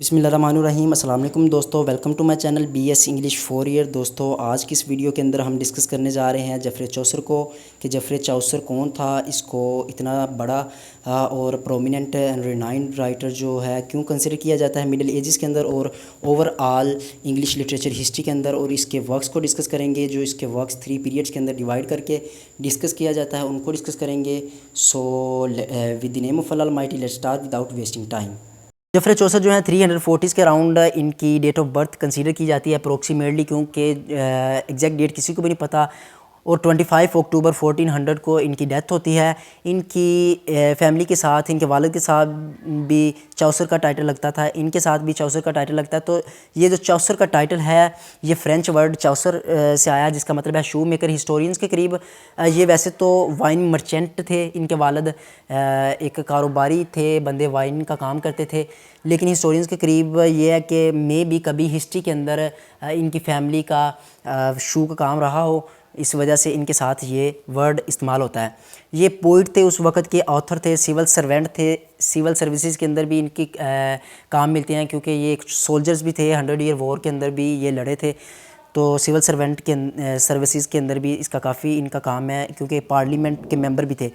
بسم اللہ الرحمن الرحیم۔ السلام علیکم دوستو، welcome to my channel B S English 4 year. دوستو آج کی اس ویڈیو کے اندر ہم ڈسکس کرنے جا رہے ہیں جیفری چوسر کو کہ جیفری چوسر کون تھا، اس کو اتنا بڑا اور پرومیننٹ رینائنڈ رائٹر جو ہے کیوں کنسیڈر کیا جاتا ہے مڈل ایجز کے اندر اور over all English literature history کے اندر، اور اس کے ورکس کو ڈسکس کریں گے جو اس کے ورکس 3 پیریڈس کے اندر ڈیوائڈ کر کے ڈسکس کیا جاتا ہے، ان کو ڈسکس کریں گے۔ So with the name of Allah almighty let's start without wasting time. Geoffrey Chaucer جو ہیں 340 کے اراؤنڈ ان کی ڈیٹ آف برتھ کنسیڈر کی جاتی ہے اپروکسیمیٹلی، کیونکہ ایگزیکٹ ڈیٹ کسی کو بھی نہیں پتہ، اور 25 اکتوبر 1400 کو ان کی ڈیتھ ہوتی ہے۔ ان کی فیملی کے ساتھ، ان کے والد کے ساتھ بھی چوسر کا ٹائٹل لگتا تھا، ان کے ساتھ بھی چوسر کا ٹائٹل لگتا ہے۔ تو یہ جو چوسر کا ٹائٹل ہے یہ فرینچ ورڈ چوسر سے آیا، جس کا مطلب ہے شو میکر۔ ہسٹورینز کے قریب یہ ویسے تو وائن مرچنٹ تھے، ان کے والد ایک کاروباری تھے، بندے وائن کا کام کرتے تھے، لیکن ہسٹورینز کے قریب یہ ہے کہ میں بھی کبھی ہسٹری کے اندر ان کی فیملی کا شو کا کام رہا ہو، اس وجہ سے ان کے ساتھ یہ ورڈ استعمال ہوتا ہے۔ یہ پوئٹ تھے، اس وقت کے آتھر تھے، سول سرونٹ تھے، سول سروسز کے اندر بھی ان کی کام ملتے ہیں، کیونکہ یہ ایک سولجرز بھی تھے، 100 ایئر وار کے اندر بھی یہ لڑے تھے، تو سول سرونٹ کے سروسز کے اندر بھی اس کا کافی ان کا کام ہے، کیونکہ پارلیمنٹ کے ممبر بھی تھے۔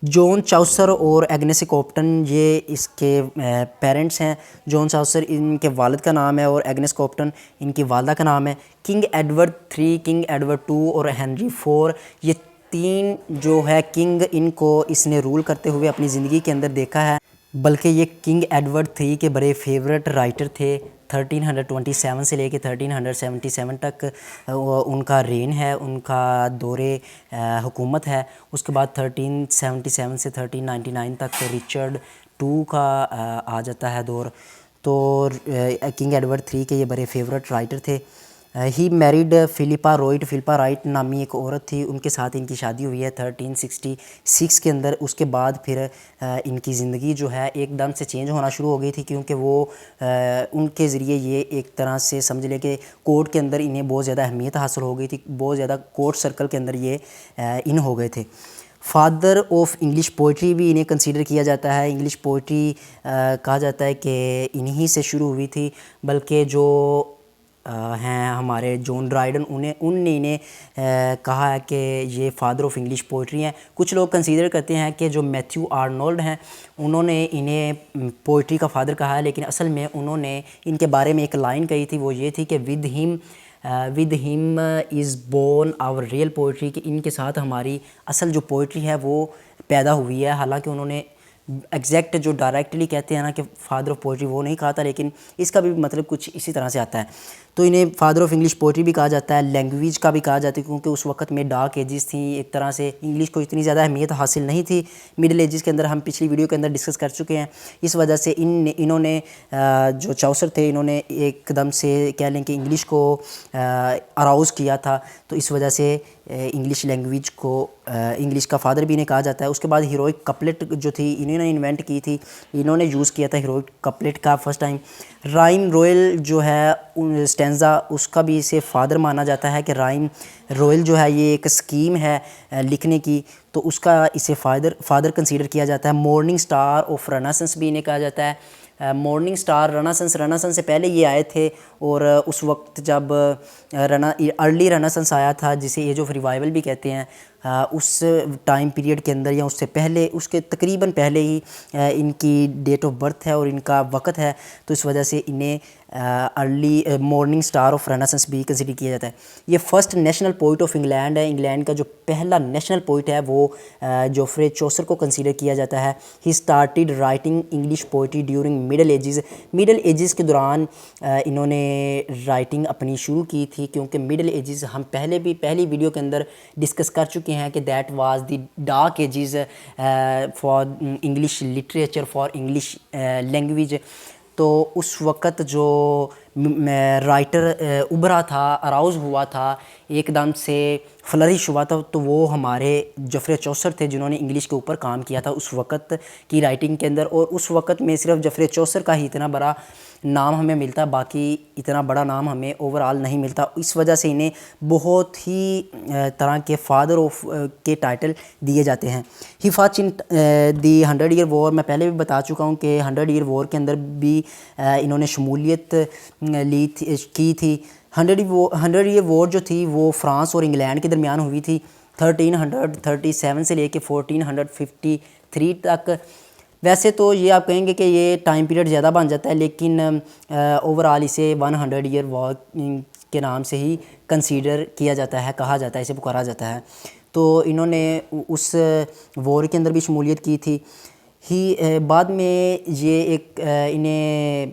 جون چوسر اور ایگنیس کوپٹن یہ اس کے پیرنٹس ہیں۔ جون چوسر ان کے والد کا نام ہے اور ایگنیس کوپٹن ان کی والدہ کا نام ہے۔ کنگ ایڈورڈ 3، کنگ ایڈورڈ 2 اور ہنری 4، یہ 3 جو ہے کنگ، ان کو اس نے رول کرتے ہوئے اپنی زندگی کے اندر دیکھا ہے، بلکہ یہ کنگ ایڈورڈ 3 کے بڑے فیورٹ رائٹر تھے۔ 1327 سے لے کے 1377 تک ان کا رین ہے، ان کا دور حکومت ہے۔ اس کے بعد 1377 سے 1399 تک رچرڈ 2 کا آ جاتا ہے دور۔ تو کنگ ایڈورڈ 3 کے یہ بڑے فیورٹ رائٹر تھے۔ He married Philippa Wright, Philippa Wright نامی ایک عورت تھی، ان کے ساتھ ان کی شادی ہوئی ہے 1366 کے اندر۔ اس کے بعد پھر ان کی زندگی جو ہے ایک دم سے چینج ہونا شروع ہو گئی تھی، کیونکہ وہ ان کے ذریعے یہ ایک طرح سے سمجھ لے کہ کورٹ کے اندر انہیں بہت زیادہ اہمیت حاصل ہو گئی تھی، بہت زیادہ کورٹ سرکل کے اندر یہ ان ہو گئے تھے۔ فادر آف انگلش پوئٹری بھی انہیں کنسیڈر کیا جاتا ہے۔ انگلش پوئٹری کہا جاتا ہے کہ انہی سے شروع ہوئی تھی، بلکہ جو ہیں ہمارے جون ڈرائیڈن ان نے انہیں کہا ہے کہ یہ فادر آف انگلش پوئٹری ہیں۔ کچھ لوگ کنسیڈر کرتے ہیں کہ جو میتھیو آرنولڈ ہیں انہوں نے انہیں پوئٹری کا فادر کہا ہے، لیکن اصل میں انہوں نے ان کے بارے میں ایک لائن کہی تھی، وہ یہ تھی کہ with him is born our real poetry, کہ ان کے ساتھ ہماری اصل جو پوئٹری ہے وہ پیدا ہوئی ہے۔ حالانکہ انہوں نے ایگزیکٹ جو ڈائریکٹلی کہتے ہیں نا کہ فادر آف پوئٹری وہ نہیں کہا تھا، لیکن اس کا بھی مطلب کچھ اسی طرح سے آتا ہے۔ تو انہیں فادر آف انگلش پوئٹری بھی کہا جاتا ہے، لینگویج کا بھی کہا جاتا ہے، کیونکہ اس وقت میں ڈارک ایجز تھیں، ایک طرح سے انگلش کو اتنی زیادہ اہمیت حاصل نہیں تھی مڈل ایجز کے اندر، ہم پچھلی ویڈیو کے اندر ڈسکس کر چکے ہیں۔ اس وجہ سے انہوں نے جو چوسر تھے انہوں نے ایک دم سے کہہ لیں کہ انگلش کو اراؤز کیا تھا، تو اس وجہ سے انگلش لینگویج کو انگلش کا فادر بھی انہیں کہا جاتا ہے۔ اس کے بعد ہیروئک کپلٹ جو تھی انہوں نے انوینٹ کی تھی، انہوں نے یوز کیا تھا ہیروئک کپلٹ کا فرسٹ ٹائم۔ رائم رویل جو ہے اسٹینزا، اس کا بھی اسے فادر مانا جاتا ہے کہ رائم رویل جو ہے یہ ایک اسکیم ہے لکھنے کی، تو اس کا اسے فادر کنسیڈر کیا جاتا ہے۔ مورننگ سٹار آف رناسنس بھی انہیں کہا جاتا ہے۔ مورننگ سٹار رناسنس سے پہلے یہ آئے تھے، اور اس وقت جب ارلی رناسنس آیا تھا، جسے ایج آف ریوائول بھی کہتے ہیں، اس ٹائم پیریڈ کے اندر یا اس سے پہلے، اس کے تقریباً پہلے ہی ان کی ڈیٹ آف برتھ ہے اور ان کا وقت ہے، تو اس وجہ سے انہیں ارلی مورننگ سٹار آف رناسنس بھی کنسیڈر کیا جاتا ہے۔ یہ first national poet of England ہے، انگلینڈ کا جو پہلا نیشنل پوئٹ ہے وہ جیفری چوسر کو کنسیڈر کیا جاتا ہے۔ He started writing English poetry during middle ages, middle ages کے دوران انہوں نے رائٹنگ اپنی شروع کی تھی، کیونکہ مڈل ایجز ہم پہلی ویڈیو کے اندر ڈسکس کر چکے ہیں کہ that was the dark ages for English literature, for English language. تو اس وقت جو رائٹر ابھرا تھا، اراؤز ہوا تھا، ایک دم سے فلرش ہوا تھا، تو وہ ہمارے جفری چوسر تھے جنہوں نے انگلش کے اوپر کام کیا تھا اس وقت کی رائٹنگ کے اندر. اور اس وقت میں صرف جفری چوسر کا ہی اتنا بڑا نام ہمیں ملتا، باقی اتنا بڑا نام ہمیں اوور آل نہیں ملتا. اس وجہ سے انہیں بہت ہی طرح کے فادر آف کے ٹائٹل دیے جاتے ہیں. ہی فاچ ان دی 100 ایئر وار، میں پہلے بھی بتا چکا ہوں کہ 100 ایئر وار کے اندر بھی انہوں نے شمولیت کی تھی. 100 ایئر وار جو تھی وہ فرانس اور انگلینڈ کے درمیان ہوئی تھی 1337 سے لے کے 1453 تک. ویسے تو یہ آپ کہیں گے کہ یہ ٹائم پیریڈ زیادہ بن جاتا ہے، لیکن اوور آل اسے 100 ایئر وار کے نام سے ہی کنسیڈر کیا جاتا ہے، کہا جاتا ہے، اسے پکارا جاتا ہے. تو انہوں نے اس وار کے اندر بھی شمولیت کی تھی. بعد میں یہ ایک انہیں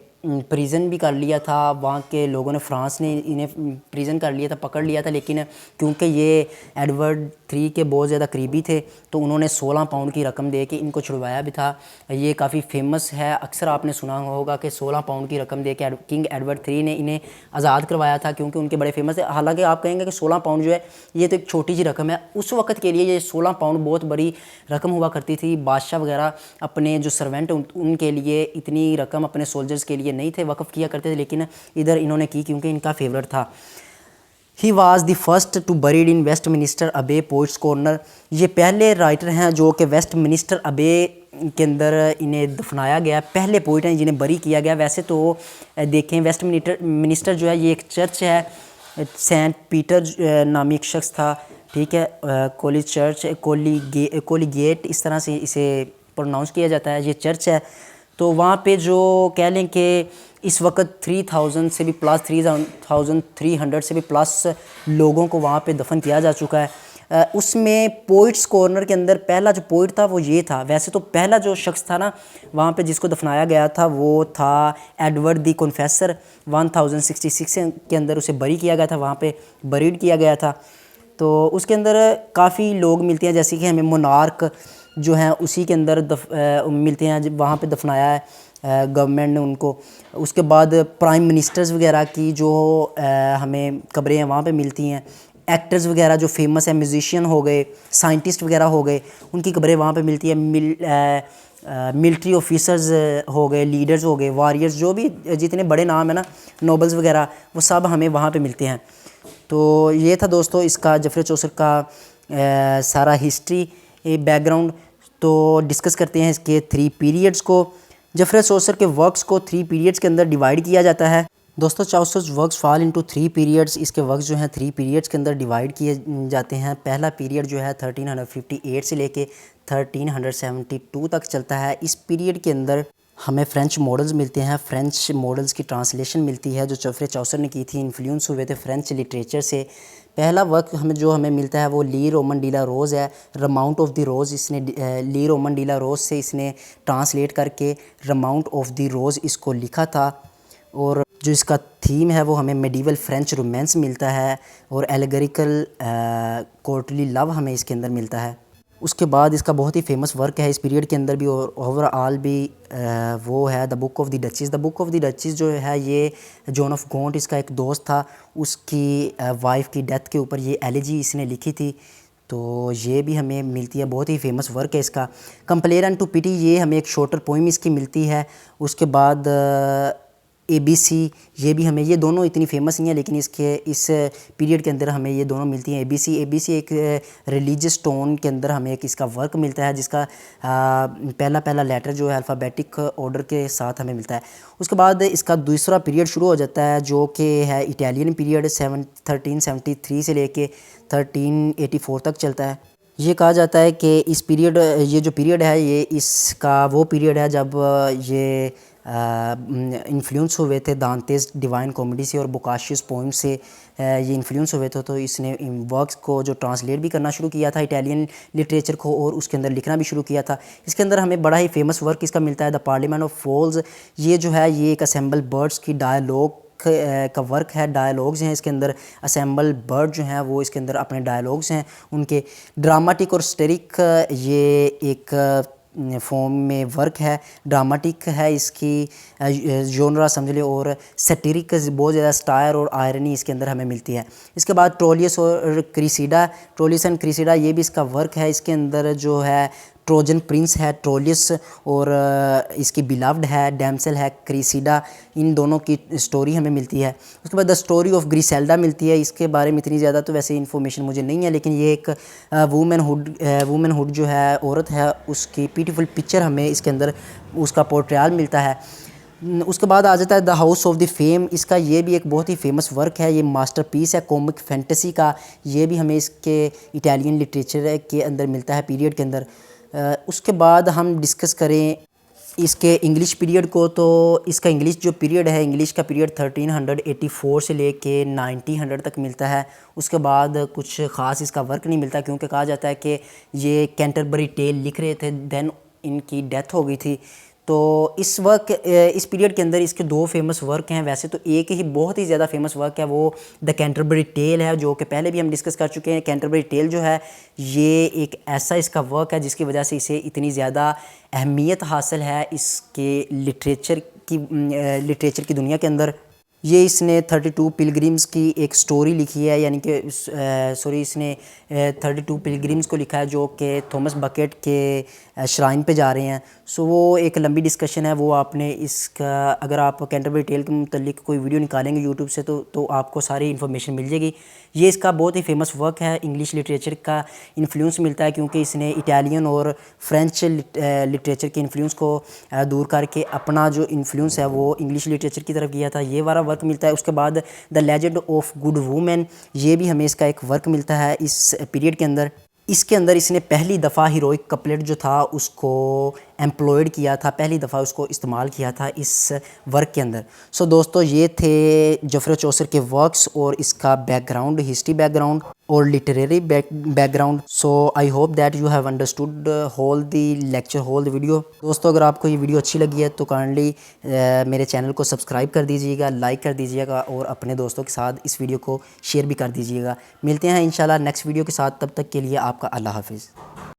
پریزن بھی کر لیا تھا، وہاں کے لوگوں نے، فرانس نے انہیں پریزن کر لیا تھا، پکڑ لیا تھا، لیکن کیونکہ یہ ایڈورڈ 3 کے بہت زیادہ قریبی تھے تو انہوں نے 16 پاؤنڈ کی رقم دے کے ان کو چھڑوایا بھی تھا. یہ کافی فیمس ہے، اکثر آپ نے سنا ہوگا کہ 16 پاؤنڈ کی رقم دے کے کنگ ایڈورڈ 3 نے انہیں آزاد کروایا تھا کیونکہ ان کے بڑے فیمس ہے. حالانکہ آپ کہیں گے کہ 16 پاؤنڈ جو ہے یہ تو ایک چھوٹی سی رقم ہے، اس وقت کے لیے یہ 16 پاؤنڈ بہت بڑی رقم ہوا کرتی تھی. بادشاہ وغیرہ اپنے جو سرونٹ ان کے لیے اتنی رقم اپنے سولجرز کے لیے نہیں تھے وقف کیا کرتے تھے، لیکن ادھر انہوں نے کی کیونکہ ان کا فیورٹ تھا. He was the first to buried in Westminster Abbey poets corner. یہ پہلے رائٹر ہیں جو کہ ویسٹ منسٹر ابے کے اندر انہیں دفنایا گیا، پہلے پوئٹ ہیں جنہیں بری کیا گیا. ویسے تو دیکھیں ویسٹ منسٹر جو ہے یہ ایک چرچ ہے، سینٹ پیٹر نامی ایک شخص تھا، ٹھیک ہے، کولی چرچ، کولی گیٹ اس طرح سے اسے پروناؤنس کیا جاتا ہے، یہ چرچ ہے. تو وہاں پہ جو کہہ لیں کہ اس وقت 3000 سے بھی پلس 3300 سے بھی پلس لوگوں کو وہاں پہ دفن کیا جا چکا ہے. اس میں پوئٹس کارنر کے اندر پہلا جو پوئٹ تھا وہ یہ تھا. ویسے تو پہلا جو شخص تھا نا وہاں پہ جس کو دفنایا گیا تھا وہ تھا ایڈورڈ دی کنفیسر. 1066 کے اندر اسے بری کیا گیا تھا، وہاں پہ بریڈ کیا گیا تھا. تو اس کے اندر کافی لوگ ملتے ہیں، جیسے کہ ہمیں مونارک جو ہیں اسی کے اندر ملتے ہیں، وہاں پہ دفنایا ہے گورنمنٹ نے ان کو. اس کے بعد پرائم منسٹرز وغیرہ کی جو ہمیں قبریں ہیں وہاں پہ ملتی ہیں. ایکٹرز وغیرہ جو فیمس ہیں، میوزیشین ہو گئے، سائنٹسٹ وغیرہ ہو گئے، ان کی قبریں وہاں پہ ملتی ہیں. ملٹری آفیسرز ہو گئے، لیڈرز ہو گئے، واریئرز، جو بھی جتنے بڑے نام ہیں نا، نوبلز وغیرہ، وہ سب ہمیں وہاں پہ ملتے ہیں. تو یہ تھا دوستو اس کا جفری چوسر کا سارا ہسٹری بیک گراؤنڈ. تو ڈسکس کرتے ہیں اس کے 3 پیریڈز کو. جفری چوسر کے ورکس کو 3 پیریڈز کے اندر ڈیوائیڈ کیا جاتا ہے. دوستو چوسرز ورکس فال انٹو 3 پیریڈز. اس کے ورکس جو ہیں 3 پیریڈز کے اندر ڈیوائیڈ کیے جاتے ہیں. پہلا پیریڈ جو ہے 1358 سے لے کے 1372 تک چلتا ہے. اس پیریڈ کے اندر ہمیں فرینچ ماڈلز ملتے ہیں، فرینچ ماڈلز کی ٹرانسلیشن ملتی ہے جو جفری چوسر نے کی تھی، انفلوئنس ہوئے تھے فرینچ لٹریچر سے. پہلا ورک ہمیں ملتا ہے وہ لی رومن ڈی لا روز ہے، رماؤنٹ آف دی روز. اس نے لی رومن ڈی لا روز سے اس نے ٹرانسلیٹ کر کے رماؤنٹ آف دی روز اس کو لکھا تھا. اور جو اس کا تھیم ہے وہ ہمیں میڈیول فرینچ رومانس ملتا ہے اور ایلیگریکل کورٹلی لو ہمیں اس کے اندر ملتا ہے. اس کے بعد اس کا بہت ہی فیمس ورک ہے اس پیریڈ کے اندر بھی اور اوور آل بھی وہ ہے the Book of the Duchess. The Book of the Duchess جو ہے یہ جون آف گونٹ اس کا ایک دوست تھا، اس کی وائف کی ڈیتھ کے اوپر یہ ایلیجی اس نے لکھی تھی. تو یہ بھی ہمیں ملتی ہے، بہت ہی فیمس ورک ہے اس کا. کمپلیر اینڈ ٹو پیٹی یہ ہمیں ایک شارٹر پوئم اس کی ملتی ہے. اس کے بعد اے بی سی یہ بھی ہمیں، یہ دونوں اتنی فیمس نہیں ہیں لیکن اس پیریڈ کے اندر ہمیں یہ دونوں ملتی ہیں. اے بی سی ایک ریلیجس ٹون کے اندر ہمیں ایک اس کا ورک ملتا ہے جس کا پہلا لیٹر جو ہے الفابیٹک آرڈر کے ساتھ ہمیں ملتا ہے. اس کے بعد اس کا دوسرا پیریڈ شروع ہو جاتا ہے جو کہ ہے اٹیلین پیریڈ. 1373 سے لے کے 1384 تک چلتا ہے. یہ کہا جاتا ہے کہ یہ جو پیریڈ ہے یہ اس کا وہ پیریڈ ہے جب یہ انفلوئنس ہوئے تھے دانتیز ڈیوائن کامیڈی سے اور بوکاشیوس پوئم سے یہ انفلوئنس ہوئے تھے. تو اس نے ورکس کو جو ٹرانسلیٹ بھی کرنا شروع کیا تھا اٹیلین لٹریچر کو اور اس کے اندر لکھنا بھی شروع کیا تھا. اس کے اندر ہمیں بڑا ہی فیمس ورک اس کا ملتا ہے دا پارلیمنٹ آف فولز. یہ جو ہے یہ ایک اسمبل برڈس کی ڈائلاگ کا ورک ہے. ڈائلاگز ہیں اس کے اندر، اسمبل برڈ جو ہیں وہ اس کے اندر اپنے ڈائلاگز ہیں ان کے ڈراماٹک اور سٹیرک. یہ ایک فارم میں ورک ہے، ڈراماٹک ہے اس کی جونرا سمجھ لیں، اور سیٹیرک بہت زیادہ سٹائر اور آئرنی اس کے اندر ہمیں ملتی ہے۔ اس کے بعد ٹرولیس اور کریسیڈا، ٹرولیس اینڈ کریسیڈا یہ بھی اس کا ورک ہے۔ اس کے اندر جو ہے ٹروجن پرنس ہے ٹرولیس، اور اس کی بیلاوڈ ہے ڈیمسل ہے کریسیڈا، ان دونوں کی سٹوری ہمیں ملتی ہے۔ اس کے بعد دا سٹوری آف گریسیلڈا ملتی ہے۔ اس کے بارے میں اتنی زیادہ تو ویسے انفارمیشن مجھے نہیں ہے، لیکن یہ ایک وومن ہوڈ جو ہے، عورت ہے، اس کی بیوٹیفل پکچر ہمیں اس کے اندر اس کا پورٹریال ملتا ہے۔ اس کے بعد آ جاتا ہے the House of the Fame, اس کا یہ بھی ایک بہت ہی فیمس ورک ہے، یہ ماسٹر پیس ہے کومک فینٹیسی کا، یہ بھی ہمیں اس کے اٹیلین لٹریچر کے اندر ملتا ہے پیریڈ کے اندر۔ اس کے بعد ہم ڈسکس کریں اس کے انگلش پیریڈ کو، تو اس کا انگلش جو پیریڈ ہے، انگلش کا پیریڈ 1384 سے لے کے 1900 تک ملتا ہے۔ اس کے بعد کچھ خاص اس کا ورک نہیں ملتا، کیونکہ کہا جاتا ہے کہ یہ کینٹربری ٹیل لکھ رہے تھے، دین ان کی ڈیتھ ہو گئی تھی۔ تو اس پیریڈ کے اندر اس کے دو فیمس ورک ہیں، ویسے تو ایک ہی بہت ہی زیادہ فیمس ورک ہے، وہ دا کینٹربری ٹیل ہے، جو کہ پہلے بھی ہم ڈسکس کر چکے ہیں۔ کینٹربری ٹیل جو ہے یہ ایک ایسا اس کا ورک ہے جس کی وجہ سے اسے اتنی زیادہ اہمیت حاصل ہے اس کے لٹریچر کی دنیا کے اندر۔ یہ اس نے 32 پلگرمز کی ایک سٹوری لکھی ہے، یعنی کہ اس نے 32 پلگرمز کو لکھا ہے جو کہ تھامس بکیٹ کے شرائن پہ جا رہے ہیں۔ سو وہ ایک لمبی ڈسکشن ہے، وہ آپ نے اس کا اگر آپ کینٹربری ٹیل کے متعلق کوئی ویڈیو نکالیں گے یوٹیوب سے تو آپ کو ساری انفارمیشن مل جائے گی۔ یہ اس کا بہت ہی فیمس ورک ہے، انگلش لٹریچر کا انفلوئنس ملتا ہے، کیونکہ اس نے اٹیلین اور فرینچ لٹریچر کے انفلوئنس کو دور کر کے اپنا جو انفلوئنس ہے وہ انگلش لٹریچر کی طرف کیا تھا، یہ والا ورک ملتا ہے۔ اس کے بعد the legend of good women, یہ بھی ہمیں اس کا ایک ورک ملتا ہے اس پیریڈ کے اندر۔ اس کے اندر اس نے پہلی دفعہ ہیروئک کپلٹ جو تھا اس کو ایمپلائڈ کیا تھا، پہلی دفعہ اس کو استعمال کیا تھا اس ورک کے اندر۔ سو دوستو یہ تھے جیفری چوسر کے ورکس اور اس کا background, history background اور literary background. So I hope that you have understood whole the lecture, whole the video. دوستو اگر آپ کو یہ ویڈیو اچھی لگی ہے تو کائنڈلی میرے چینل کو سبسکرائب کر دیجیے گا، لائک کر دیجیے گا، اور اپنے دوستوں کے ساتھ اس ویڈیو کو شیئر بھی کر دیجیے گا۔ ملتے ہیں انشاءاللہ نیکسٹ ویڈیو کے ساتھ، تب تک کے لیے آپ کا اللہ حافظ۔